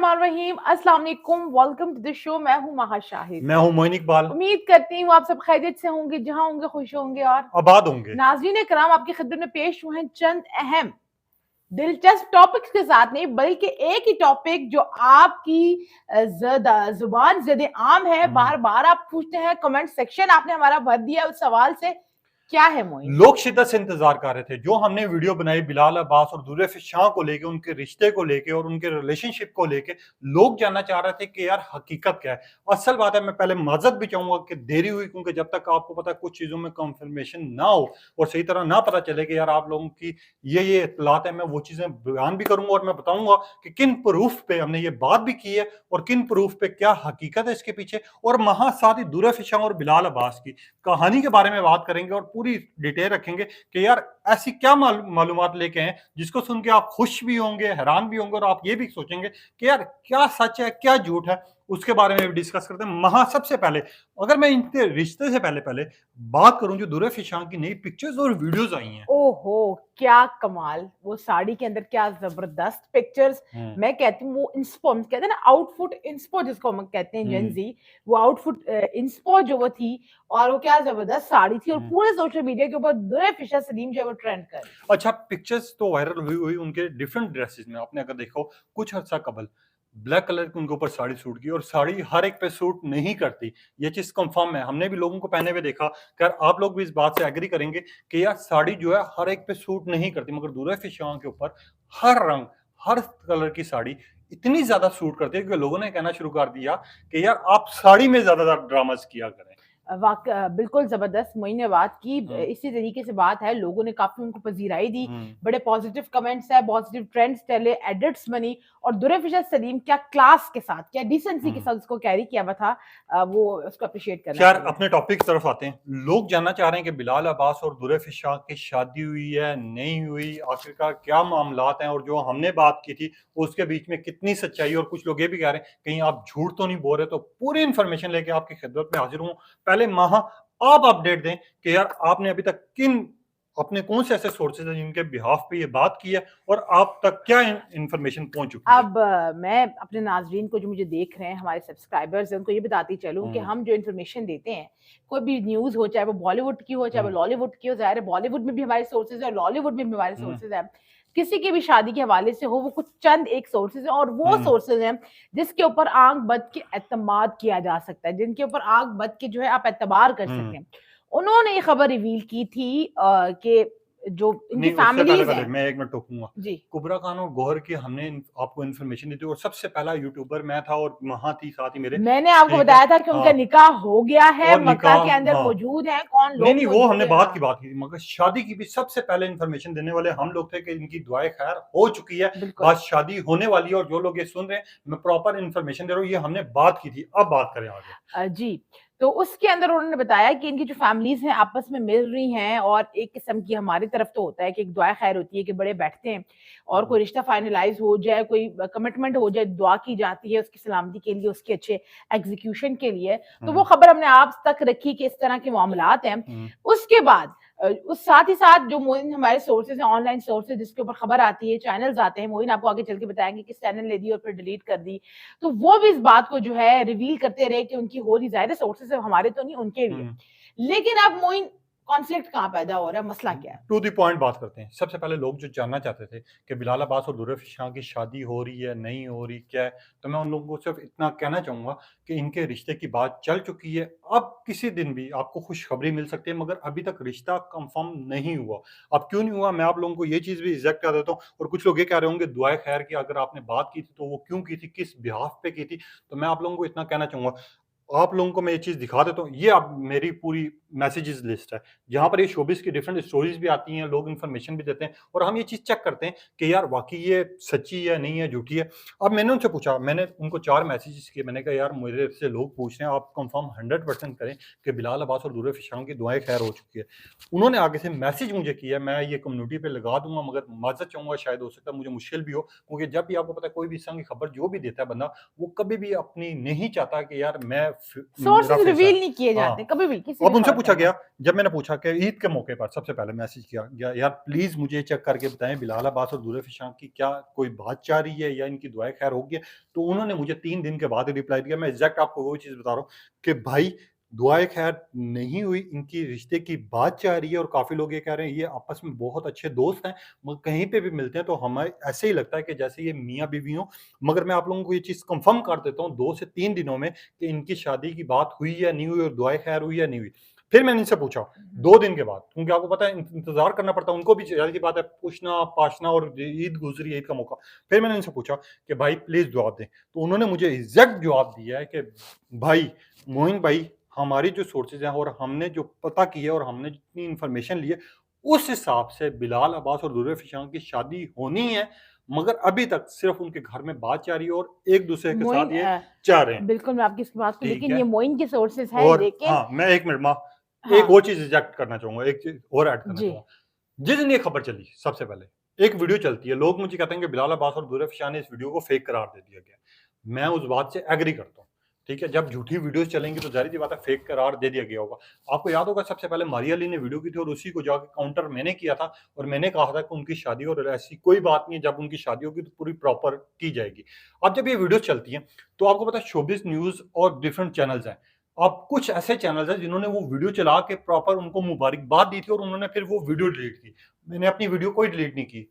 बिस्मिल्लाहिर्रहमानिर्रहीम, अस्सलाम वालेकुम, वेलकम टू द शो। मैं हूँ महा शाहिद। मैं हूं मोइन इकबाल। उम्मीद करती हूँ आप सब खैरियत से होंगे, जहाँ होंगे खुश होंगे। और आबाद होंगे। नाज़रीन कराम, आपकी खिदमत में पेश हुए हैं चंद अहम दिलचस्प टॉपिक्स के साथ, नहीं बल्कि एक ही टॉपिक जो आपकी जुबान ज़द आम है, बार बार आप पूछते हैं, कमेंट सेक्शन आपने हमारा भर दिया उस सवाल से। क्या है मोइन? लोग शिद्दत से इंतजार कर रहे थे जो हमने वीडियो बनाई बिलाल अब्बास और दुर्र शाह को लेके, उनके रिश्ते को लेके और उनके रिलेशनशिप को लेके। लोग जानना चाह रहे थे कि यार हकीकत क्या है। असल बात है, मैं पहले माजरत भी चाहूंगा कि देरी हुई, क्योंकि जब तक आपको पता कुछ चीजों में कंफर्मेशन ना हो और सही तरह ना पता चले कि यार आप लोगों की ये इत्तलात है, मैं वो चीजें बयान भी करूंगा और मैं बताऊंगा कि किन प्रूफ पे हमने ये बात भी की है और किन प्रूफ पे क्या हकीकत है इसके पीछे। और महा साथ ही दुर्र शाह और बिलाल अब्बास की कहानी के बारे में बात करेंगे और पूरी डिटेल रखेंगे कि यार ऐसी क्या मालूमात लेके हैं जिसको सुन के आप खुश भी होंगे, हैरान भी होंगे और आप ये भी सोचेंगे कि यार क्या सच है क्या झूठ है। उसके बारे में भी डिस्कस करते हैं। महा, सबसे पहले अगर मैं इनके रिश्ते से पहले पहले बात करूं, जो दुर्र शाह की नई पिक्चर्स और वीडियोस आई हैं। ओहो, क्या कमाल! वो साड़ी के अंदर क्या जबरदस्त पिक्चर्स। मैं कहती हूँ वो इंस्पो, कहते हैं ना आउटफिट इंस्पो जिसको हम कहते हैं जेंजी, वो आउटफिट इंस्पो जो वो थी, और वो क्या जबरदस्त साड़ी थी, और पूरे सोशल मीडिया के ऊपर दुर्र फिशा सलीम जो है वो ट्रेंड कर रही थी। अच्छा, पिक्चर्स तो वायरल हुई उनके डिफरेंट ड्रेसेस में। आपने अगर देखो कुछ अर्सा कबल ब्लैक कलर की उनके ऊपर साड़ी सूट की, और साड़ी हर एक पे सूट नहीं करती, ये चीज कंफर्म है। हमने भी लोगों को पहने हुए देखा। खैर आप लोग भी इस बात से एग्री करेंगे कि यार साड़ी जो है हर एक पे सूट नहीं करती, मगर दुर्र शाह के ऊपर हर रंग, हर कलर की साड़ी इतनी ज्यादा सूट करती है कि लोगों ने कहना शुरू कर दिया कि यार आप साड़ी में ज्यादा ड्रामास किया करें। बिल्कुल ज़बरदस्त मोइन ने बात की। इसी तरीके से बात है, लोगों ने काफ़ी उनको पज़ीराई दी, बड़े पॉज़िटिव कमेंट्स है, पॉज़िटिव ट्रेंड्स चले, एडिट्स बनी, और दुर्र फिशा सलीम क्या क्लास के साथ, क्या डिसेंसी के साथ उसको कैरी किया हुआ था। वो उसको एप्रिशिएट करना यार चाहिए। अपने टॉपिक की तरफ आते हैं। लोग जानना चाह रहे हैं कि बिलाल अब्बास और दुर्र शाह की शादी हुई है नहीं हुई, आखिरकार क्या मामलात हैं, और जो हमने बात की थी उसके बीच में कितनी सच्चाई। और कुछ लोग ये भी कह रहे हैं कहीं आप झूठ तो नहीं बोल रहे। तो पूरी इंफॉर्मेशन लेके आपकी खिदमत में हाजिर हूं। पहले महा, आप अपडेट दें कि यार आपने अभी तक किन, अपने कौन से ऐसे सोर्सेज हैं जिनके बिहाफ पे ये बात की है और आप तक क्या इंफॉर्मेशन पहुंच चुकी है। अब मैं अपने नाज़रीन को जो मुझे देख रहे हैं, हमारे सब्सक्राइबर्स हैं, उनको ये बताती चलूँ कि हम जो इन्फॉर्मेशन देते हैं, कोई भी न्यूज़ हो, चाहे वो बॉलीवुड की हो, चाहे वो लॉलीवुड की हो, ज़ाहिर है बॉलीवुड में भी हमारे सोर्सेज़ हैं, लॉलीवुड में भी हमारे सोर्सेज़ हैं। किसी की भी शादी के हवाले से हो, वो कुछ चंद एक सोर्सेज़ हैं, और वो सोर्सेज़ हैं जिसके ऊपर आँख बंद के एतमाद किया जा सकता है, जिनके ऊपर आँख बंद के जो है आप एतबार कर सकें। उन्होंने ये खबर रिवील की थी कि जो इनकी नहीं, उससे फैमिलीज़ पहले हैं। मैं एक मिनट टोकूंगा। जी। कुबरा खान और गौहर की हमने आपको इन्फॉर्मेशन दी थी, और सबसे पहला यूट्यूबर मैं था और महा थी साथ ही मेरे। मैंने आपको ठीक है, बताया था कि उनका हाँ। निकाह हो गया है, और मक्का निकाह, के अंदर हाँ। मौजूद है, कौन नहीं लोग नहीं, वो मौजूद हमने है। बात हाँ, की थी, मगर शादी की भी सबसे पहले इन्फॉर्मेशन देने वाले हम लोग थे कि इनकी दुआएं खैर हो चुकी है, बिल्कुल। बस शादी होने वाली है। और जो लोग ये सुन रहे हैं, मैं प्रॉपर इन्फॉर्मेशन दे रहा हूँ, ये हमने बात की थी। अब बात करें आगे। जी, तो उसके अंदर उन्होंने बताया कि इनकी जो फैमिलीज़ हैं आपस में मिल रही हैं, और एक किस्म की हमारी तरफ तो होता है कि एक दुआ खैर होती है कि बड़े बैठते हैं और कोई रिश्ता फाइनलाइज़ हो जाए, कोई कमिटमेंट हो जाए, दुआ की जाती है उसकी सलामती के लिए, उसके अच्छे एग्ज़ीक्यूशन के लिए। तो वो खबर हमने आप तक रखी कि इस तरह के मामलात हैं। उसके बाद उस साथ ही साथ जो मोइन हमारे सोर्सेज़ हैं, ऑनलाइन सोर्सेज़ जिसके ऊपर खबर आती है, चैनल्स आते हैं, मोइन आपको आगे चल के बताएँगे किस चैनल ने दी और फिर डिलीट कर दी। तो वो भी इस बात को जो है रिवील करते रहे कि उनकी हो रही, ज़ाहिर है सोर्सेज़ हमारे तो नहीं, उनके भी है। लेकिन अब मोइन कॉन्फ्लिक्ट कहाँ पैदा हो रहा है, मसला क्या है? टू द पॉइंट बात करते हैं। सबसे पहले लोग जो जानना चाहते थे कि बिलाल अब्बास और दुर्र शाह की शादी हो रही है नहीं हो रही क्या है, तो मैं उन लोगों को सिर्फ इतना कहना चाहूंगा कि इनके रिश्ते की बात चल चुकी है। अब किसी दिन भी आपको खुशखबरी मिल सकती है, मगर अभी तक रिश्ता कंफर्म नहीं हुआ। अब क्यों नहीं हुआ, मैं आप लोगों को ये चीज भी एग्जैक्ट कर देता हूँ। और कुछ लोग ये कह रहे होंगे दुआए खैर की अगर आपने बात की थी तो वो क्यों की थी, किस बिहाफ पे की थी। तो मैं आप लोगों को इतना कहना चाहूंगा, आप लोगों को मैं ये चीज दिखा देता हूँ। ये आप मेरी पूरी मैसेजेस लिस्ट है, जहां पर ये शोबिस की डिफरेंट स्टोरीज भी आती हैं, लोग इन्फॉर्मेशन भी देते हैं, और हम ये चीज चेक करते हैं कि यार वाकई ये सच्ची है नहीं है, झूठी है। अब मैंने उनसे पूछा, मैंने उनको 4 मैसेजेस किए। मैंने कहा यार मेरे से लोग पूछ रहे हैं, आप कंफर्म 100% करें कि बिलाल अब्बास और दुर्र शाह की दुआएं खैर हो चुकी है। उन्होंने आगे से मैसेज मुझे किया, मैं ये कम्युनिटी पे लगा दूंगा, मगर माजरत चाहूंगा, शायद हो सकता है मुझे मुश्किल भी हो, क्योंकि जब भी आपको पता है कोई भी इस तरह की खबर जो भी देता है बंदा, वो कभी भी अपनी नहीं चाहता कि यार मैं सोर्सेस मेरा फेस है। रिवील नहीं किए जाते हाँ, कभी भी किसी अब भी उनसे खबर के पूछा अंदर। गया, जब मैंने पूछा कि ईद के मौके पर सबसे पहले मैसेज किया गया, यार प्लीज़ मुझे चेक करके बताएँ बिलाल अब्बास और दूर फ़िशां की क्या कोई बात जा रही है या इनकी दुआए खैर हो गई है? तो उन्होंने मुझे 3 दिन के बाद रिप्लाई दिया। मैं एग्ज़ैक्ट आपको वही चीज़ बता रहा हूँ कि भाई दुआए खैर नहीं हुई, इनकी रिश्ते की बात जा रही है और काफ़ी लोग ये कह रहे हैं ये आपस में बहुत अच्छे दोस्त हैं, मगर कहीं पे भी मिलते हैं तो हमें ऐसे ही लगता है कि जैसे ये मियाँ-बीवी हों। मगर मैं आप लोगों को ये चीज़ कन्फर्म कर देता हूँ 2 से 3 दिनों में कि इनकी शादी की बात हुई या नहीं हुई और दुआए खैर हुई या नहीं हुई। फिर मैंने इनसे पूछा 2 दिन के बाद, क्योंकि आपको पता है इंतज़ार करना पड़ता है, उनको भी ज़ाहिर सी बात है पूछना-पाछना और ईद गुज़री है, ईद का मौका। फिर मैंने इनसे पूछा कि भाई प्लीज़ जवाब दें, तो उन्होंने मुझे एग्ज़ैक्ट जवाब दिया है कि भाई, मोइन भाई, हमारी जो सोर्सेज़ हैं और हमने जो पता किया और हमने जितनी इन्फॉर्मेशन ली है, उस हिसाब से बिलाल अब्बास और दुर्र फ़िशां की शादी होनी है, मगर अभी तक सिर्फ़ उनके घर में बात जारी है और एक-दूसरे के मोइन साथ ये जा रहे हैं। बिल्कुल मैं आपकी इस बात को, ठीक लेकिन है। ये मोइन के सोर्सेस है, और लेकिन हाँ, मैं 1 मिनट एक हाँ और चीज़ एग्ज़ैक्ट करना चाहूँगा, एक चीज़ और ऐड करना जी। चाहूँगा। जिस दिन ये खबर चली सबसे पहले, एक वीडियो चलती है, लोग मुझे कहते हैं कि बिलाल अब्बास और दुर्र फ़िशां ने इस वीडियो को फेक करार दे दिया गया। मैं उस बात से एग्री करता हूँ, ठीक है? जब झूठी वीडियोज़ चलेंगी तो ज़ाहिर-सी बात है फेक करार दे दिया गया होगा। आपको याद होगा सबसे पहले मारिया अली ने वीडियो की थी और उसी को जाके काउंटर मैंने किया था और मैंने कहा था कि उनकी शादी और ऐसी कोई बात नहीं है, जब उनकी शादी होगी तो पूरी प्रॉपर की जाएगी। अब जब ये वीडियोज़ चलती हैं, तो आपको पता है शोबिज़ न्यूज़ और डिफरेंट चैनल्स हैं। अब कुछ ऐसे चैनल्स हैं जिन्होंने वो वीडियो चला के प्रॉपर उनको मुबारकबाद दी थी और उन्होंने फिर वो वीडियो डिलीट की। मैंने अपनी वीडियो कोई डिलीट नहीं की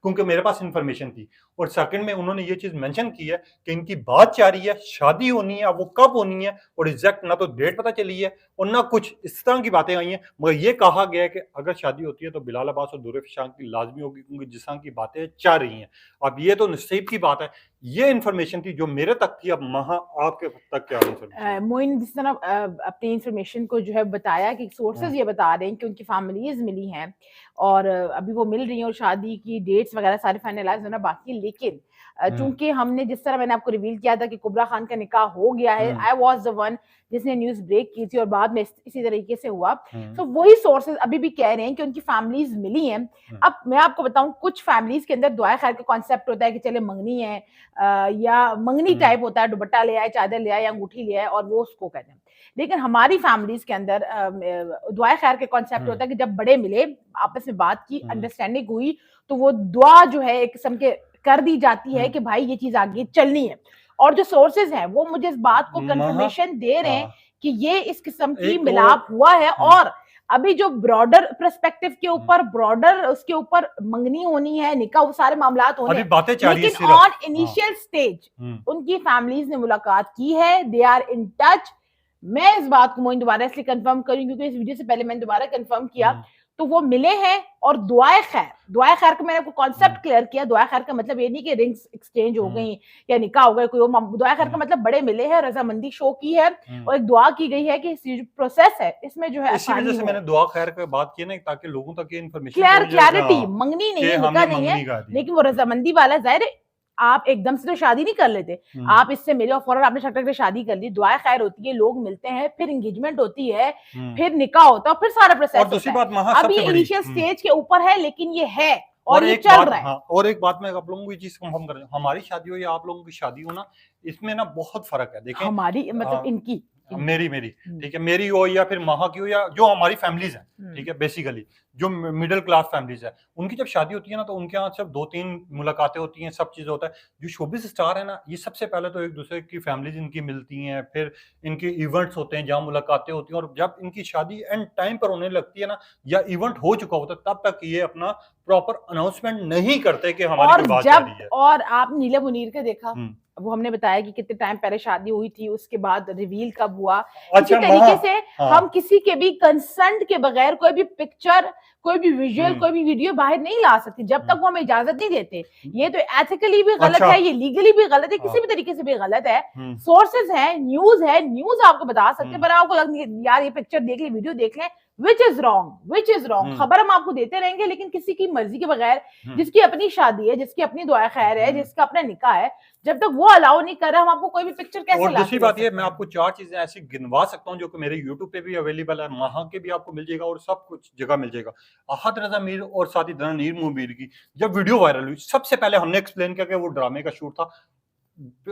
क्योंकि मेरे पास इन्फॉर्मेशन थी और सेकंड में उन्होंने ये चीज़ मेंशन की है कि इनकी बात जारी है, शादी होनी है, अब वो कब होनी है और एग्ज़ैक्ट ना तो डेट पता चली है और ना कुछ इस तरह की बातें आई हैं। मगर ये कहा गया है कि अगर शादी होती है तो बिलाल अब्बास और दुर्र फ़िशां की लाज़मी होगी क्योंकि जिस तरह की बातें चल रही हैं। अब ये तो नसीब की बात है। ये इन्फॉर्मेशन थी जो मेरे तक थी, अब महा आपके तक क्या इन्फॉर्मेशन है? मोइन जिस तरह अपनी इंफॉर्मेशन को जो है बताया कि हुँ, सोर्सेज ये बता रहे हैं कि उनकी फैमिलीज मिली हैं और अभी वो मिल रही हैं और शादी की डेट्स वगैरह सारे फाइनलाइज होना बाकी है, लेकिन हुँ, चूंकि हमने जिस तरह मैंने आपको रिवील किया था कि कुबरा खान का निकाह हो गया है, हुँ, आई वाज द वन जिसने न्यूज़ ब्रेक की थी और बाद में इसी तरीके से हुआ। हुँ, तो वही सोर्सेज अभी भी कह रहे हैं कि उनकी फैमिलीज मिली हैं। हुँ, अब मैं आपको बताऊं, कुछ फैमिलीज के अंदर दुआ खैर का कॉन्सेप्ट होता है कि चले मंगनी है, या मंगनी हुँ, टाइप होता है, दुपट्टा ले आए, चादर ले आए या अंगूठी ले आए और वो उसको कहते हैं। लेकिन हमारी फैमिलीज के अंदर दुआ खैर के कॉन्सेप्ट हुँ, होता है कि जब बड़े मिले, आपस में बात की, हुँ, अंडरस्टैंडिंग हुई, तो वो दुआ जो है एक किस्म के कर दी जाती है हुँ, कि भाई ये चीज आगे चलनी है। और जो सोर्सेज हैं वो मुझे इस बात को महा कंफर्मेशन दे रहे हैं हाँ, कि ये इस किस्म की एक और मिलाप हुआ है। हुँ, और अभी जो ब्रॉडर पर्सपेक्टिव के हुँ, ऊपर, ब्रॉडर उसके ऊपर मंगनी होनी है, निकाह, वो सारे मामलात होने अभी हैं, बातें जा रही है लेकिन सिर्फ। ऑन हाँ, इनिशियल स्टेज हुँ, उनकी फैमिलीज ने मुलाकात की है, दे आर इन टच। मैं इस बात को मोइन दोबारा इसलिए कंफर्म करूं क्योंकि इस वीडियो से पहले मैंने दोबारा कंफर्म किया, हुँ, तो वो मिले हैं। और दुआए खैर का मैंने आपको हुँ, कॉन्सेप्ट क्लियर किया। दुआए खैर का मतलब ये नहीं कि रिंग्स एक्सचेंज हो हुँ, गई या निकाह हो गया, कोई दुआए खैर का हुँ, मतलब बड़े मिले हैं, रजामंदी शो की है हुँ। और एक दुआ की गई है कि इस जो प्रोसेस है इसमें जो है इसी आसानी वजह से मैंने हो। दुआ खैर का बात की ना ताकि लोगों तक ये इन्फॉर्मेशन क्लियर पहुँच जाए कि क्लैरिटी, हाँ, मंगनी नहीं कि है, निकाह हमने नहीं है, मंगनी करा दी। लेकिन वो रजामंदी वाला ज़ाहिर है, आप एकदम से तो शादी नहीं कर लेते। हुँ, आप इससे मिले और फौरन आपने शक से शादी कर ली, दुआए खैर होती है, लोग मिलते हैं, फिर एंगेजमेंट होती है, हुँ। फिर निकाह होता है और फिर सारा और प्रोसेस दूसरी होता है। बात महा अब ये सबसे बड़ी इनिशियल स्टेज के ऊपर है, लेकिन ये है और और ये एक चल बात रहा है। हाँ, और एक बात मैं आप लोगों को ये चीज़ कन्फर्म कर हमारी शादी हो या आप लोगों की शादी हो ना, इसमें ना बहुत फ़र्क है। देखें हमारी मतलब इनकी। मेरी मेरी, हुँ, ठीक है? मेरी हो या फिर महा की हो या जो हमारी फैमिलीज़ हैं, हुँ, ठीक है? बेसिकली जो मिडल क्लास फैमिलीज़ हैं, उनकी जब शादी होती है ना तो उनके यहाँ सिर्फ़ 2-3 मुलाकातें होती हैं, सब चीज़ होता है। जो शोबिज़ स्टार है ना, ये सबसे पहले तो एक-दूसरे की फैमिलीज़ इनकी मिलती हैं, फिर इनके इवेंट्स होते हैं जहाँ मुलाकातें होती हैं और जब इनकी शादी एंड टाइम पर होने लगती है ना या इवेंट हो चुका होता है, तब तक ये अपना प्रॉपर अनाउंसमेंट नहीं करते कि हमारी और कोई बात जा जब रही है। और आप नीलम मुनीर का देखा, हुँ। वो हमने बताया कि कितने टाइम पहले शादी हुई थी, उसके बाद रिवील कब हुआ। इसी अच्छा महा तरीके से हम हाँ। किसी के भी कंसेंट के बगैर कोई भी पिक्चर, कोई भी विजुअल, हुँ, कोई भी वीडियो बाहर नहीं ला सकते जब हुँ। तक वो हमें इजाज़त नहीं देते। ये तो एथिकली भी गलत अच्छा है, ये लीगली भी गलत है, हाँ। किसी भी तरीके से भी गलत है। हुँ, सोर्सेज़ हैं, है, न्यूज़ आपको बता सकते हैं, हुँ, पर आपको यार ये पिक्चर देख लें, वीडियो देख लें, which is wrong, which is wrong. हुँ, खबर हम आपको देते रहेंगे, लेकिन किसी की मर्ज़ी के बगैर, हुँ, जिसकी अपनी शादी है, जिसकी अपनी दुआ खैर है, हुँ। जिसका अपना निकाह है, जब तक वो अलाउ नहीं कर रहा, हम आपको कोई भी पिक्चर कैसे और ला दूसरी के दे बात ये सकते मैं हैं? आपको 4 चीज़ें ऐसी गिनवा सकता हूँ जो कि मेरे यूट्यूब पे भी अवेलेबल है, वहाँ के भी आपको मिल जाएगा और सब कुछ जगह मिल जाएगा। अहद रज़ा मीर और साजिद नीर मुबीर की जब वीडियो वायरल हुई, सबसे पहले हमने एक्सप्लेन किया कि वो ड्रामे का शूट था।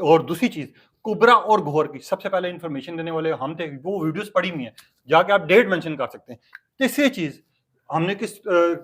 और दूसरी चीज़, कुबरा और गौहर की सबसे पहले इन्फॉर्मेशन देने वाले हम थे, वो वीडियोस पड़ी हुई हैं, जाके आप डेट मेंशन कर सकते हैं। तीसरी चीज, हमने किस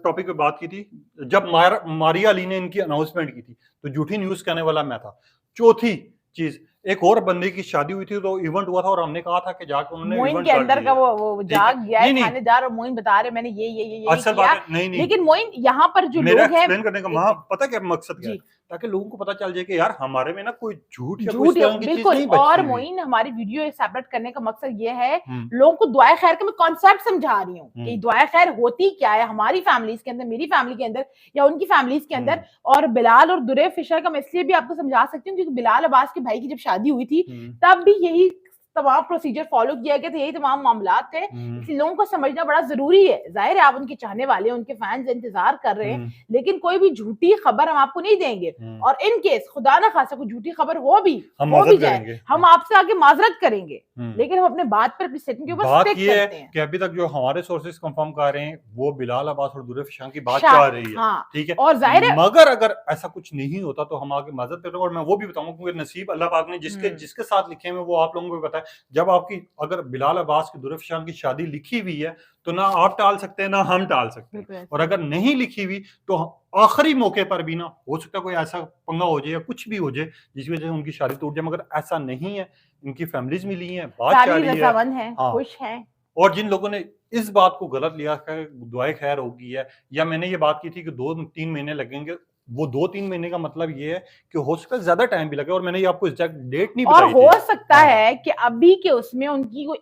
टॉपिक पे बात की थी, जब मारिया अली ने इनकी अनाउंसमेंट की थी तो झूठी न्यूज कहने वाला मैं था। चौथी चीज, एक और बंदे की शादी हुई थी तो इवेंट हुआ था और हमने कहा था कि जाके उन्होंने मोइन इवेंट के कर अंदर का लिया। वो ठीक है, जाग गया है नहीं नहीं, थानेदार, और मोइन बता रहे मैंने ये असल किया। बात है, नहीं नहीं, लेकिन मोइन यहाँ पर जो मेरा लोग हैं, एक्सप्लेन करने का एक वहां मिनट पता क्या मकसद क्या है, जी, ताकि लोगों को पता चल जाए कि यार हमारे में ना कोई झूठ या कोई इस झूठ तरह की चीज बिल्कुल। नहीं और बची हुई। मोइन हमारी वीडियो सेपरेट करने का मकसद ये है, हम्म लोगों को दुआए खैर का मैं कॉन्सेप्ट समझा रही हूँ कि हम्म दुआए खैर होती क्या है हमारी फैमिलीज के अंदर, मेरी फैमिली के अंदर या उनकी फैमिलीज के अंदर। हम्म और बिलाल और दुरे फिशर का मैं इसलिए भी आपको समझा सकती हूँ क्योंकि बिलाल अब्बास के भाई की जब शादी हुई थी हम्म तब भी यही तमाम प्रोसीजर फॉलो किया गया था, यही तमाम मामलात थे। हम्म इसलिए लोगों को समझना बड़ा जरूरी है। जाहिर है आप उनके चाहने वाले हैं, उनके फैंस इंतजार कर रहे हैं, हम्म लेकिन कोई भी झूठी खबर हम आपको नहीं देंगे। हम्म, और इन केस खुदा ना खासा कोई झूठी खबर हो हम भी मदद जाए, करेंगे। हम आपसे आगे माजरत करेंगे, हम्म, लेकिन हम अपने बात पर, अपनी स्टेटमेंट के ऊपर बात स्टिक ये है करते हैं। कि अभी तक जो हमारे सोर्सेज कंफर्म कर रहे हैं वो बिलाल अब्बास और दुरे फिशान की बात शा कर रही है। हाँ, ठीक है, और जाहिर है मगर अगर ऐसा कुछ नहीं होता तो हम आगे मदद करेंगे। और मैं वो भी बताऊंगा क्योंकि नसीब अल्लाह पाक ने जिसके जिसके साथ लिखे हुए वो आप लोगों को भी पता है। जब आपकी अगर बिलाल अब्बास की दुरे फिशान की शादी लिखी हुई है तो ना आप टाल सकते हैं ना हम टाल सकते हैं, बिल्कुल और अगर नहीं लिखी हुई तो आखिरी मौके पर भी ना हो सकता है कोई ऐसा पंगा हो जाए या कुछ भी हो जाए जिसकी वजह से उनकी शादी टूट जाए, मगर ऐसा नहीं है। इनकी फैमिलीज मिली हैं, बात सारी जारी है। रजामंद हैं, हाँ, खुश हैं। और जिन लोगों ने इस बात को गलत लिया है दुआए खैर होगी है, या मैंने ये बात की थी कि 2-3 महीने लगेंगे, वो 2-3 महीने का मतलब ये है कि हो सकता है ज्यादा टाइम भी लगे, और मैंने ये आपको एग्जैक्ट डेट नहीं और बताई हो थी। सकता हाँ है कि अभी के उसमें उनकी कोई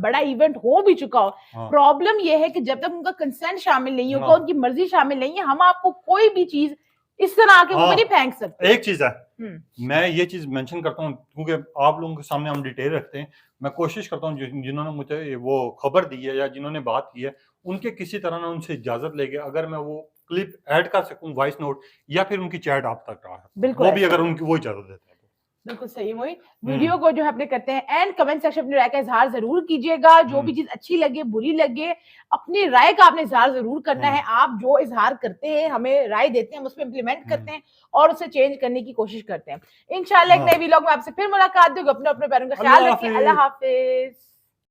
बड़ा इवेंट हो भी चुका हो। हाँ प्रॉब्लम यह है कि जब तक उनका कंसेंट शामिल नहीं होगा, हाँ उनकी मर्जी शामिल नहीं है, हम आपको कोई भी चीज इस तरह के मुंह में नहीं हाँ, फेंक सकते। एक चीज है, हम्म मैं ये चीज मेंशन करता हूँ क्योंकि आप लोगों के सामने हम डिटेल रखते हैं। मैं कोशिश करता हूँ जिन्होंने मुझे वो खबर दी है या जिन्होंने बात की है, उनके किसी तरह ना उनसे इजाजत लेके अगर मैं वो क्लिप ऐड कर सकूं, वॉइस नोट, या फिर उनकी चैट आप तक आ सकूं, बिल्कुल वो भी ऐसा अगर ही है। उनकी वो इजाजत देते हैं तो। बिल्कुल सही मोहित। हम्म वीडियो को जो है अपने करते हैं एंड, कमेंट सेक्शन में राय का इजहार जरूर कीजिएगा। जो भी हम्म चीज अच्छी लगे बुरी लगे, अपनी राय का आपने इजहार जरूर करना है। हम्म आप जो इजहार करते हैं, हमें राय देते हैं, हम उसमें इम्प्लीमेंट हम्म, करते हैं और उसे चेंज करने की कोशिश करते हैं। इंशाल्लाह एक हाँ, नए व्लॉग में आपसे फिर मुलाकात होगी। अपने अपने पैरों का ख्याल अल्लाह रखिए। अल्लाह हाफिज। हाफिज।